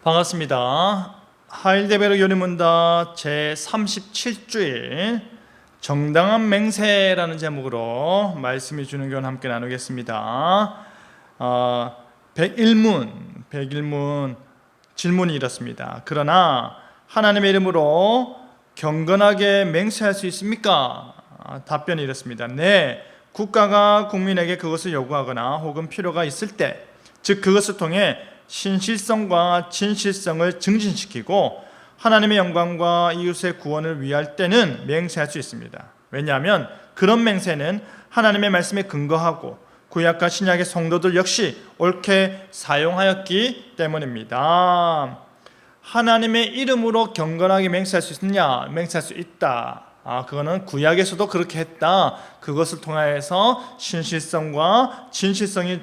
반갑습니다. 하일대베르 요리문답 제37주일 정당한 맹세라는 제목으로 말씀이 주는 교훈 함께 나누겠습니다. 101문 질문이 이렇습니다. 그러나 하나님의 이름으로 경건하게 맹세할 수 있습니까? 답변이 이렇습니다. 네, 국가가 국민에게 그것을 요구하거나 혹은 필요가 있을 때, 즉 그것을 통해 신실성과 진실성을 증진시키고 하나님의 영광과 이웃의 구원을 위할 때는 맹세할 수 있습니다. 왜냐하면 그런 맹세는 하나님의 말씀에 근거하고 구약과 신약의 성도들 역시 옳게 사용하였기 때문입니다. 하나님의 이름으로 경건하게 맹세할 수 있느냐? 맹세할 수 있다. 그거는 구약에서도 그렇게 했다. 그것을 통하여서 신실성과 진실성이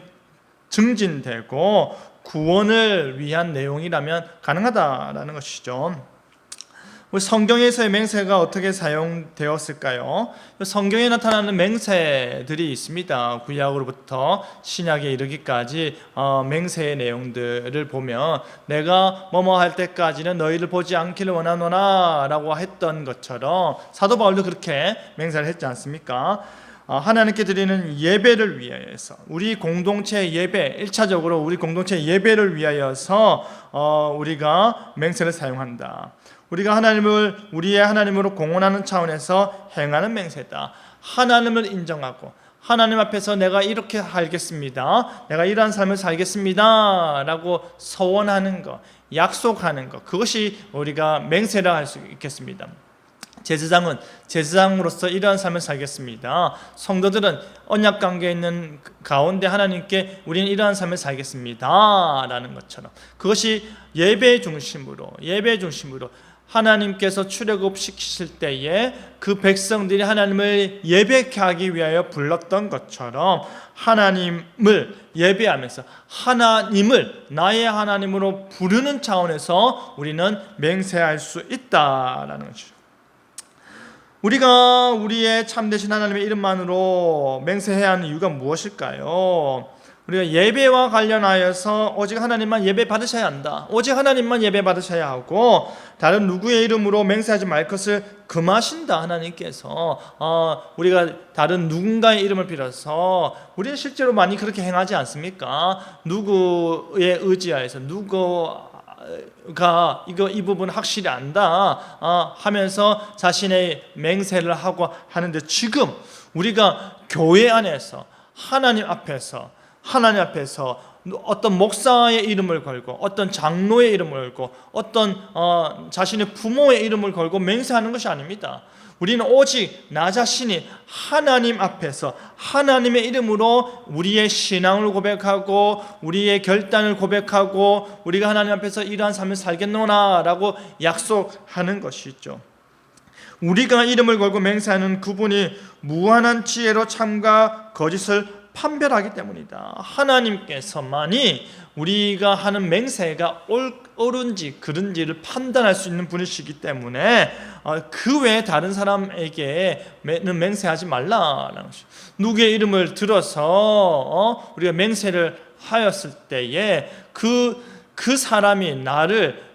증진되고 구원을 위한 내용이라면 가능하다라는 것이죠. 성경에서의 맹세가 어떻게 사용되었을까요? 성경에 나타나는 맹세들이 있습니다. 구약으로부터 신약에 이르기까지 맹세의 내용들을 보면 내가 뭐뭐 할 때까지는 너희를 보지 않기를 원하노라 라고 했던 것처럼 사도 바울도 그렇게 맹세를 했지 않습니까? 하나님께 드리는 예배를 위하여서, 우리 공동체 예배, 1차적으로 우리 공동체 예배를 위하여서 우리가 맹세를 사용한다. 우리가 하나님을 우리의 하나님으로 공헌하는 차원에서 행하는 맹세다. 하나님을 인정하고 하나님 앞에서 내가 이렇게 살겠습니다, 내가 이러한 삶을 살겠습니다 라고 서원하는 것, 약속하는 것, 그것이 우리가 맹세라 할 수 있겠습니다. 제사장은 제사장으로서 이러한 삶을 살겠습니다. 성도들은 언약 관계에 있는 가운데 하나님께 우리는 이러한 삶을 살겠습니다 라는 것처럼, 그것이 예배 중심으로 하나님께서 출애굽시키실 때에 그 백성들이 하나님을 예배케 하기 위하여 불렀던 것처럼 하나님을 예배하면서 하나님을 나의 하나님으로 부르는 차원에서 우리는 맹세할 수 있다라는 것이죠. 우리가 우리의 참되신 하나님의 이름만으로 맹세해야 하는 이유가 무엇일까요? 우리가 예배와 관련하여서 오직 하나님만 예배 받으셔야 한다, 오직 하나님만 예배 받으셔야 하고 다른 누구의 이름으로 맹세하지 말 것을 금하신다. 하나님께서 우리가 다른 누군가의 이름을 빌어서, 우리는 실제로 많이 그렇게 행하지 않습니까? 누구의 의지하에서 누구가 이 부분 확실히 안다 하면서 자신의 맹세를 하고 하는데, 지금 우리가 교회 안에서 하나님 앞에서 어떤 목사의 이름을 걸고 어떤 장로의 이름을 걸고 어떤 자신의 부모의 이름을 걸고 맹세하는 것이 아닙니다. 우리는 오직 나 자신이 하나님 앞에서 하나님의 이름으로 우리의 신앙을 고백하고 우리의 결단을 고백하고 우리가 하나님 앞에서 이러한 삶을 살겠노라라고 약속하는 것이죠. 우리가 이름을 걸고 맹세하는 그분이 무한한 지혜로 참과 거짓을 판별하기 때문이다. 하나님께서만이 우리가 하는 맹세가 옳은지 그른지를 판단할 수 있는 분이시기 때문에 그 외에 다른 사람에게는 맹세하지 말라라는 것이죠. 누구의 이름을 들어서 우리가 맹세를 하였을 때에 그 사람이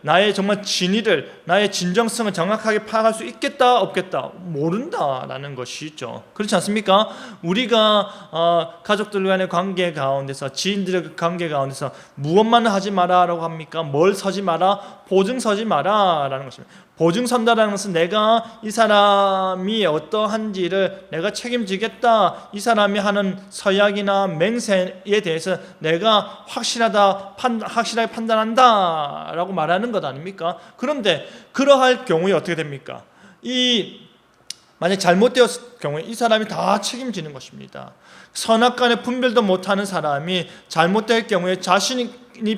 나의 정말 진의를, 나의 진정성을 정확하게 파악할 수 있겠다 없겠다 모른다라는 것이죠. 그렇지 않습니까? 우리가 가족들 간의 관계 가운데서, 지인들의 관계 가운데서 무엇만 하지 마라라고 합니까? 뭘 서지 마라? 보증 서지 마라라는 것입니다. 보증 선다라는 것은 내가 이 사람이 어떠한지를 내가 책임지겠다, 이 사람이 하는 서약이나 맹세에 대해서 내가 확실하게 판단한다 라고 말하는 것 아닙니까? 그런데 그러할 경우에 어떻게 됩니까? 만약 잘못되었을 경우에 이 사람이 다 책임지는 것입니다. 선악간의 분별도 못하는 사람이 잘못될 경우에 자신이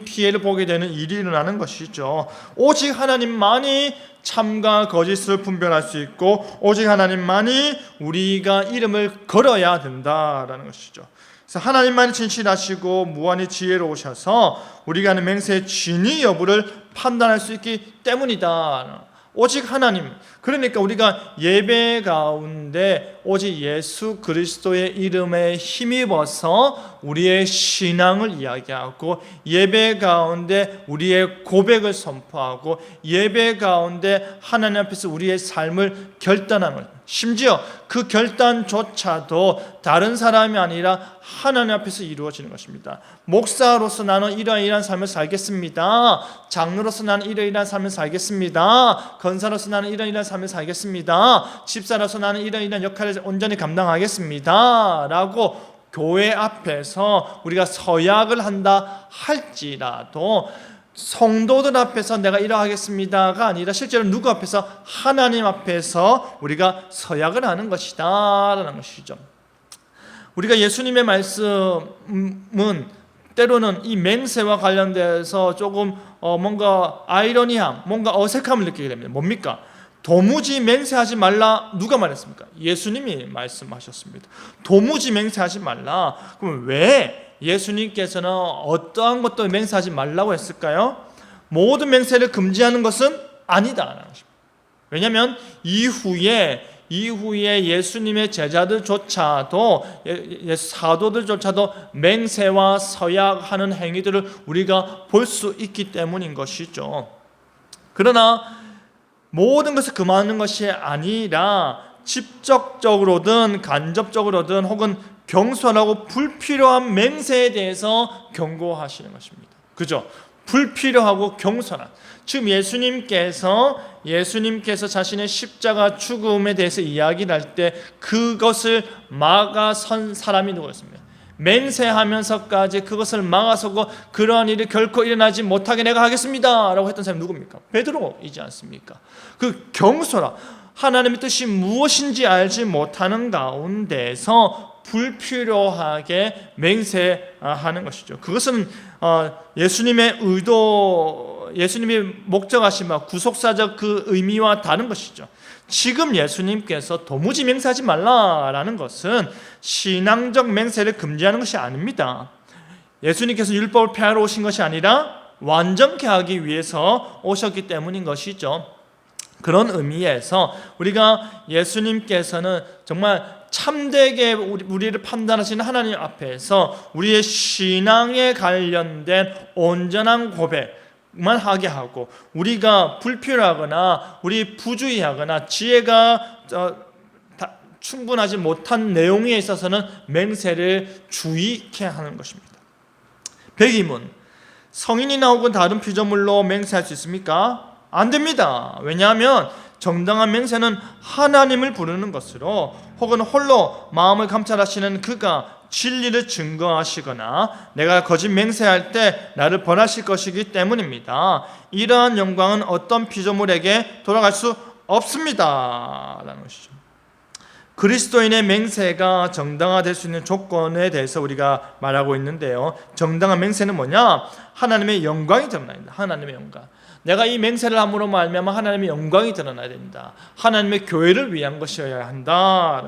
피해를 보게 되는 일이 일어나는 것이죠. 오직 하나님만이 참과 거짓을 분별할 수 있고 오직 하나님만이 우리가 이름을 걸어야 된다라는 것이죠. 그래서 하나님만이 진실하시고 무한히 지혜로우셔서 우리가 하는 맹세의 진위 여부를 판단할 수 있기 때문이다. 오직 하나님, 그러니까 우리가 예배 가운데 오직 예수 그리스도의 이름에 힘입어서 우리의 신앙을 이야기하고, 예배 가운데 우리의 고백을 선포하고, 예배 가운데 하나님 앞에서 우리의 삶을 결단하는, 심지어 그 결단조차도 다른 사람이 아니라 하나님 앞에서 이루어지는 것입니다. 목사로서 나는 이러이러한 삶을 살겠습니다. 장로로서 나는 이러이러한 삶을 살겠습니다. 권사로서 나는 이러이러한 삶을 살겠습니다. 집사로서 나는 이러이러한 역할을 온전히 감당하겠습니다 라고 교회 앞에서 우리가 서약을 한다 할지라도, 성도들 앞에서 내가 이러하겠습니다.가 아니라 실제로 누구 앞에서? 하나님 앞에서 우리가 서약을 하는 것이다 라는 것이죠. 우리가 예수님의 말씀은 때로는 이 맹세와 관련돼서 조금 뭔가 아이러니함, 뭔가 어색함을 느끼게 됩니다. 뭡니까? 도무지 맹세하지 말라. 누가 말했습니까? 예수님이 말씀하셨습니다. 도무지 맹세하지 말라. 그럼 왜 예수님께서는 어떠한 것도 맹세하지 말라고 했을까요? 모든 맹세를 금지하는 것은 아니다. 왜냐하면 이후에 예수님의 제자들조차도, 사도들조차도 맹세와 서약하는 행위들을 우리가 볼 수 있기 때문인 것이죠. 그러나 모든 것을 금하는 것이 아니라 직접적으로든 간접적으로든 혹은 경솔하고 불필요한 맹세에 대해서 경고하시는 것입니다. 그죠? 불필요하고 경솔한, 지금 예수님께서 자신의 십자가 죽음에 대해서 이야기를 할 때 그것을 막아선 사람이 누구였습니까? 맹세하면서까지 그것을 막아서고 그러한 일이 결코 일어나지 못하게 내가 하겠습니다 라고 했던 사람이 누굽니까? 베드로이지 않습니까? 그 경솔한, 하나님의 뜻이 무엇인지 알지 못하는 가운데서 불필요하게 맹세하는 것이죠. 그것은 예수님의 의도, 예수님이 목적하신 구속사적 그 의미와 다른 것이죠. 지금 예수님께서 도무지 맹세하지 말라라는 것은 신앙적 맹세를 금지하는 것이 아닙니다. 예수님께서 율법을 폐하러 오신 것이 아니라 완전케 하기 위해서 오셨기 때문인 것이죠. 그런 의미에서 우리가 예수님께서는 정말 참되게 우리를 판단하시는 하나님 앞에서 우리의 신앙에 관련된 온전한 고백만 하게 하고, 우리가 불필요하거나 우리 부주의하거나 지혜가 충분하지 못한 내용에 있어서는 맹세를 주의케 하는 것입니다. 백이문, 성인이나 혹은 다른 피조물로 맹세할 수 있습니까? 안 됩니다. 왜냐하면 정당한 맹세는 하나님을 부르는 것으로, 혹은 홀로 마음을 감찰하시는 그가 진리를 증거하시거나 내가 거짓 맹세할 때 나를 벌하실 것이기 때문입니다. 이러한 영광은 어떤 피조물에게 돌아갈 수 없습니다 라는 것이죠. 그리스도인의 맹세가 정당화될 수 있는 조건에 대해서 우리가 말하고 있는데요, 정당한 맹세는 뭐냐? 하나님의 영광이 드러나야 된다. 하나님의 영광. 내가 이 맹세를 함으로 말미암아 하나님의 영광이 드러나야 된다. 하나님의 교회를 위한 것이어야 한다.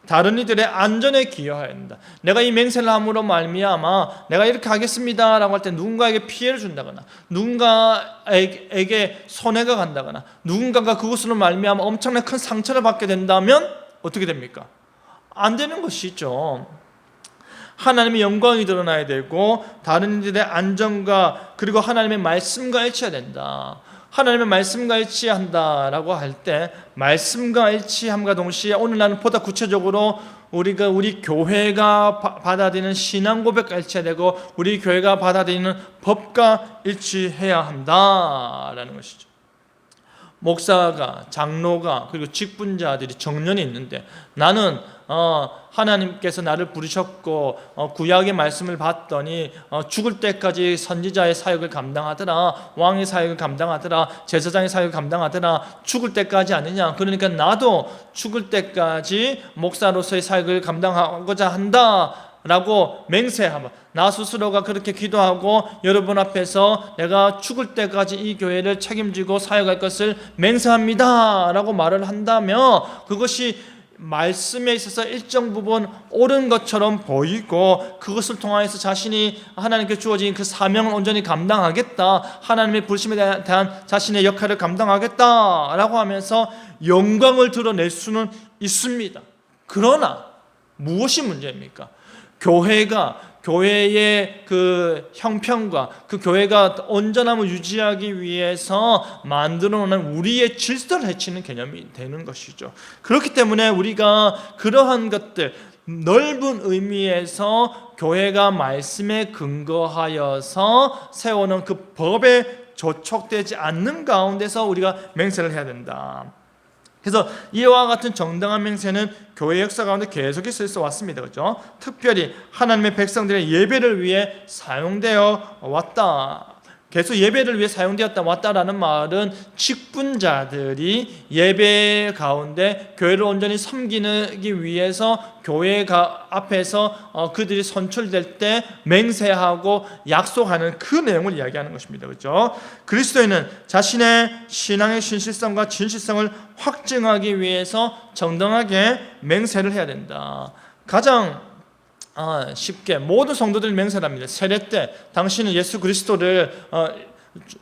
다른 이들의 안전에 기여해야 된다. 내가 이 맹세를 함으로 말미암아 내가 이렇게 하겠습니다라고 할 때 누군가에게 피해를 준다거나, 누군가에게 손해가 간다거나, 누군가가 그것으로 말미암아 엄청나게 큰 상처를 받게 된다면 어떻게 됩니까? 안 되는 것이죠. 하나님의 영광이 드러나야 되고 다른 이들의 안전과, 그리고 하나님의 말씀과 일치해야 된다. 하나님의 말씀과 일치한다라고 할 때, 말씀과 일치함과 동시에 오늘날은 보다 구체적으로 우리 교회가 받아들이는 신앙 고백과 일치해야 되고, 우리 교회가 받아들이는 법과 일치해야 한다라는 것이죠. 목사가, 장로가, 그리고 직분자들이 정년이 있는데, 나는 하나님께서 나를 부르셨고 구약의 말씀을 받더니 죽을 때까지 선지자의 사역을 감당하더라, 왕의 사역을 감당하더라, 제사장의 사역을 감당하더라, 죽을 때까지 아니냐. 그러니까 나도 죽을 때까지 목사로서의 사역을 감당하고자 한다 라고 맹세하면, 나 스스로가 그렇게 기도하고 여러분 앞에서 내가 죽을 때까지 이 교회를 책임지고 사역할 것을 맹세합니다 라고 말을 한다면, 그것이 말씀에 있어서 일정 부분 옳은 것처럼 보이고 그것을 통하여서 자신이 하나님께 주어진 그 사명을 온전히 감당하겠다, 하나님의 부르심에 대한 자신의 역할을 감당하겠다라고 하면서 영광을 드러낼 수는 있습니다. 그러나 무엇이 문제입니까? 교회의 그 형편과 그 교회가 온전함을 유지하기 위해서 만들어 놓은 우리의 질서를 해치는 개념이 되는 것이죠. 그렇기 때문에 우리가 그러한 것들, 넓은 의미에서 교회가 말씀에 근거하여서 세워놓은 그 법에 저촉되지 않는 가운데서 우리가 맹세를 해야 된다. 그래서 이와 같은 정당한 맹세는 교회 역사 가운데 계속 있어 왔습니다. 그렇죠? 특별히 하나님의 백성들의 예배를 위해 사용되어 왔다. 계속 예배를 위해 사용되었다 왔다라는 말은 직분자들이 예배 가운데 교회를 온전히 섬기기 위해서 교회 앞에서 그들이 선출될 때 맹세하고 약속하는 그 내용을 이야기하는 것입니다. 그렇죠? 그리스도인은 자신의 신앙의 신실성과 진실성을 확증하기 위해서 정당하게 맹세를 해야 된다. 가장 쉽게 모든 성도들이 맹세를 합니다. 세례 때 당신은 예수 그리스도를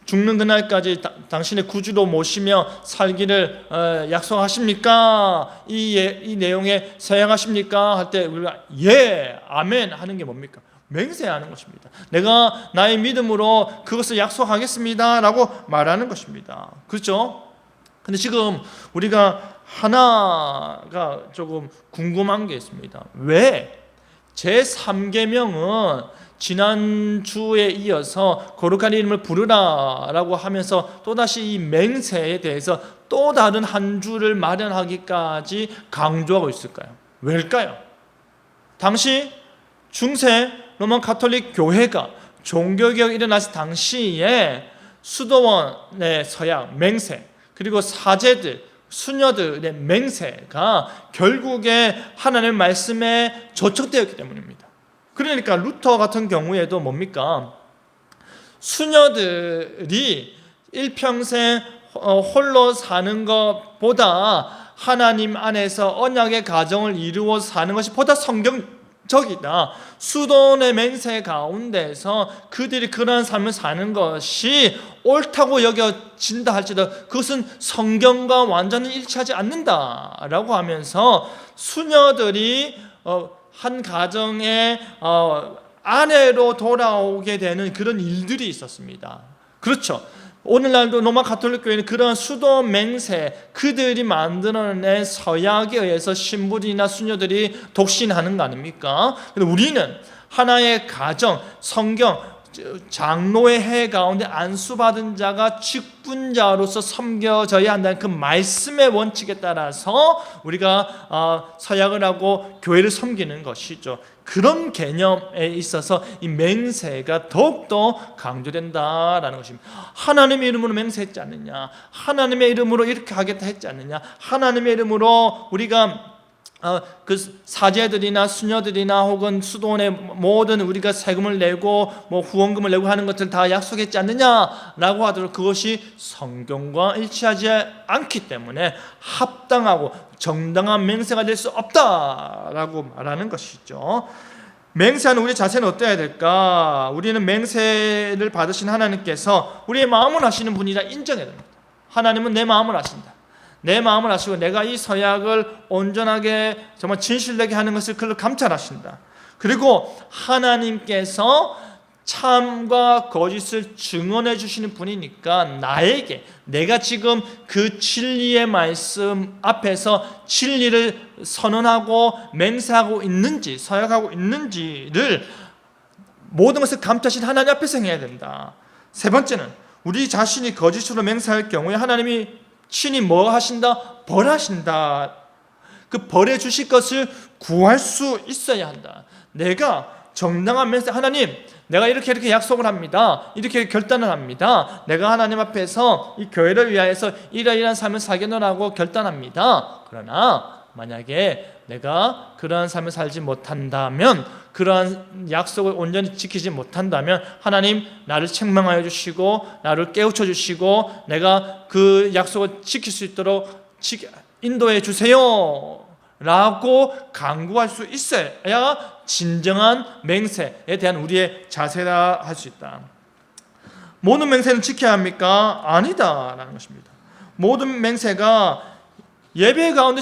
죽는 그날까지 당신의 구주로 모시며 살기를 약속하십니까? 이 내용에 서약하십니까? 할 때 우리가 예, 아멘 하는 게 뭡니까? 맹세하는 것입니다. 내가 나의 믿음으로 그것을 약속하겠습니다 라고 말하는 것입니다. 그렇죠? 근데 지금 우리가 하나가 조금 궁금한 게 있습니다. 왜 제3계명은 지난주에 이어서 거룩한 이름을 부르라라고 하면서 또다시 이 맹세에 대해서 또 다른 한 주를 마련하기까지 강조하고 있을까요? 왜일까요? 당시 중세 로마 가톨릭 교회가 종교개혁이 일어났을 당시에 수도원의 서약, 맹세, 그리고 사제들, 수녀들의 맹세가 결국에 하나님의 말씀에 저촉되었기 때문입니다. 그러니까 루터 같은 경우에도 뭡니까? 수녀들이 일평생 홀로 사는 것보다 하나님 안에서 언약의 가정을 이루어 사는 것이 보다 성경적이다. 수도원의 맹세 가운데서 그들이 그러한 삶을 사는 것이 옳다고 여겨진다 할지라도 그것은 성경과 완전히 일치하지 않는다라고 하면서 수녀들이 한 가정의 아내로 돌아오게 되는 그런 일들이 있었습니다. 그렇죠. 오늘날도 로마 가톨릭 교회는 그런 수도 맹세, 그들이 만들어낸 서약에 의해서 신부들이나 수녀들이 독신하는 거 아닙니까? 근데 우리는 하나의 가정, 성경, 장로의 해 가운데 안수받은 자가 직분자로서 섬겨져야 한다는 그 말씀의 원칙에 따라서 우리가 서약을 하고 교회를 섬기는 것이죠. 그런 개념에 있어서 이 맹세가 더욱더 강조된다라는 것입니다. 하나님의 이름으로 맹세했지 않느냐, 하나님의 이름으로 이렇게 하겠다 했지 않느냐, 하나님의 이름으로 우리가 그 사제들이나 수녀들이나 혹은 수도원의 모든 우리가 세금을 내고 뭐 후원금을 내고 하는 것들 다 약속했지 않느냐라고 하더라도 그것이 성경과 일치하지 않기 때문에 합당하고 정당한 맹세가 될 수 없다라고 말하는 것이죠. 맹세하는 우리 자세는 어때야 될까? 우리는 맹세를 받으신 하나님께서 우리의 마음을 아시는 분이라 인정해야 됩니다. 하나님은 내 마음을 아신다. 내 마음을 아시고 내가 이 서약을 온전하게 정말 진실되게 하는 것을 그걸 감찰하신다. 그리고 하나님께서 참과 거짓을 증언해 주시는 분이니까 나에게 내가 지금 그 진리의 말씀 앞에서 진리를 선언하고 맹세하고 있는지 서약하고 있는지를 모든 것을 감찰하신 하나님 앞에서 해야 된다. 세 번째는 우리 자신이 거짓으로 맹세할 경우에 하나님이 친히 뭐 하신다? 벌하신다. 그 벌해 주실 것을 구할 수 있어야 한다. 내가 정당한 맹세, 하나님 내가 이렇게 약속을 합니다. 이렇게 결단을 합니다. 내가 하나님 앞에서 이 교회를 위하여서 이러이러한 삶을 살겠노라고 결단합니다. 그러나 만약에 내가 그러한 삶을 살지 못한다면, 그러한 약속을 온전히 지키지 못한다면 하나님 나를 책망하여 주시고 나를 깨우쳐 주시고 내가 그 약속을 지킬 수 있도록 인도해 주세요 라고 강구할 수 있어야 진정한 맹세에 대한 우리의 자세라 할 수 있다. 모든 맹세는 지켜야 합니까? 아니다라는 것입니다. 모든 맹세가 예배 가운데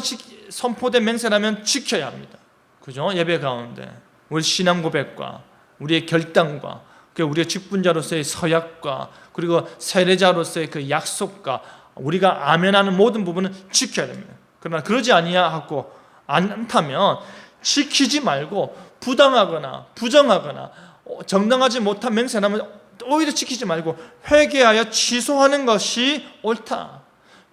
선포된 맹세라면 지켜야 합니다. 그죠? 예배 가운데 우리 신앙 고백과 우리의 결단과 우리의 직분자로서의 서약과 그리고 세례자로서의 그 약속과 우리가 아멘하는 모든 부분은 지켜야 됩니다. 그러나 그러지 아니하고 않다면 지키지 말고 부당하거나 부정하거나 정당하지 못한 맹세라면 오히려 지키지 말고 회개하여 취소하는 것이 옳다.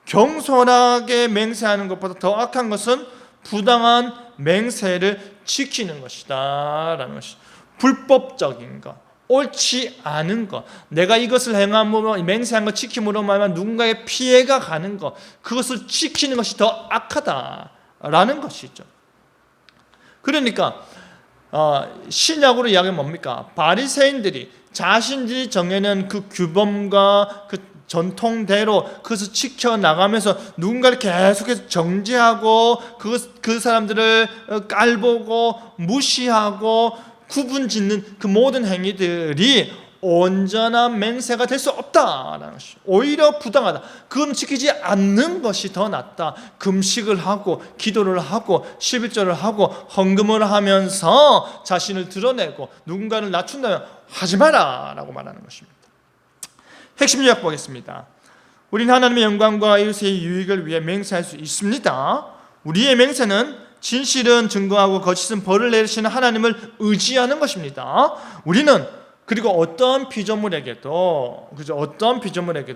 경솔하게 맹세하는 것보다 더 악한 것은 부당한 맹세를 지키는 것이다 라는 것이 불법적인 것, 옳지 않은 것, 내가 이것을 행함으로 맹세한 것 지킴으로 말하면 누군가의 피해가 가는 것, 그것을 지키는 것이 더 악하다라는 것이죠. 그러니까 신약으로 이야기하면 뭡니까? 바리새인들이 자신들이 정해낸 그 규범과 그 전통대로 그것을 지켜나가면서 누군가를 계속해서 정죄하고 그 사람들을 깔보고 무시하고 구분짓는 그 모든 행위들이 온전한 맹세가 될 수 없다라는 것이 오히려 부당하다. 그건 지키지 않는 것이 더 낫다. 금식을 하고 기도를 하고 11절을 하고 헌금을 하면서 자신을 드러내고 누군가를 낮춘다면 하지 마라 라고 말하는 것입니다. 핵심 요약 보겠습니다. 우리는 하나님의 영광과 이웃의 유익을 위해 맹세할 수 있습니다. 우리의 맹세는 진실은 증거하고 거짓은 벌을 내리시는 하나님을 의지하는 것입니다. 우리는 그리고 어떠한 피조물에게도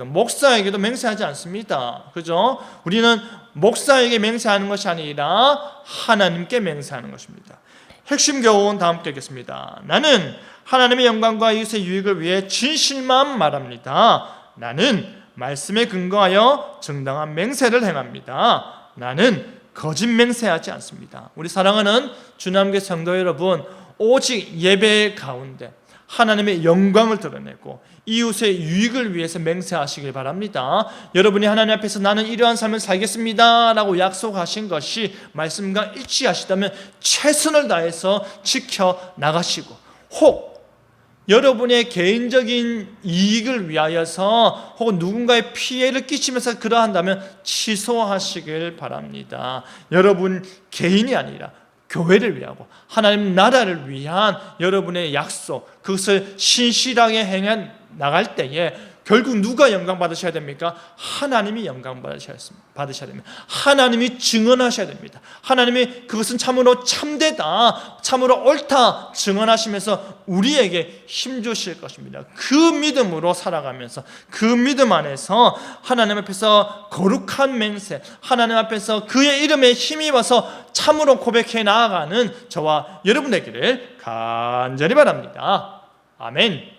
목사에게도 맹세하지 않습니다. 그죠? 우리는 목사에게 맹세하는 것이 아니라 하나님께 맹세하는 것입니다. 핵심 교훈 다음 겠습니다. 나는 하나님의 영광과 이웃의 유익을 위해 진실만 말합니다. 나는 말씀에 근거하여 정당한 맹세를 행합니다. 나는 거짓 맹세하지 않습니다. 우리 사랑하는 주남교 성도 여러분, 오직 예배 가운데 하나님의 영광을 드러내고 이웃의 유익을 위해서 맹세하시길 바랍니다. 여러분이 하나님 앞에서 나는 이러한 삶을 살겠습니다 라고 약속하신 것이 말씀과 일치하시다면 최선을 다해서 지켜나가시고, 혹 여러분의 개인적인 이익을 위하여서 혹은 누군가의 피해를 끼치면서 그러한다면 취소하시길 바랍니다. 여러분 개인이 아니라 교회를 위하고 하나님 나라를 위한 여러분의 약속, 그것을 신실하게 행해 나갈 때에 결국 누가 영광 받으셔야 됩니까? 하나님이 영광 받으셔야 됩니다. 하나님이 증언하셔야 됩니다. 하나님이 그것은 참으로 참되다, 참으로 옳다 증언하시면서 우리에게 힘주실 것입니다. 그 믿음으로 살아가면서 그 믿음 안에서 하나님 앞에서 거룩한 맹세, 하나님 앞에서 그의 이름에 힘입어서 참으로 고백해 나아가는 저와 여러분 되기를 간절히 바랍니다. 아멘.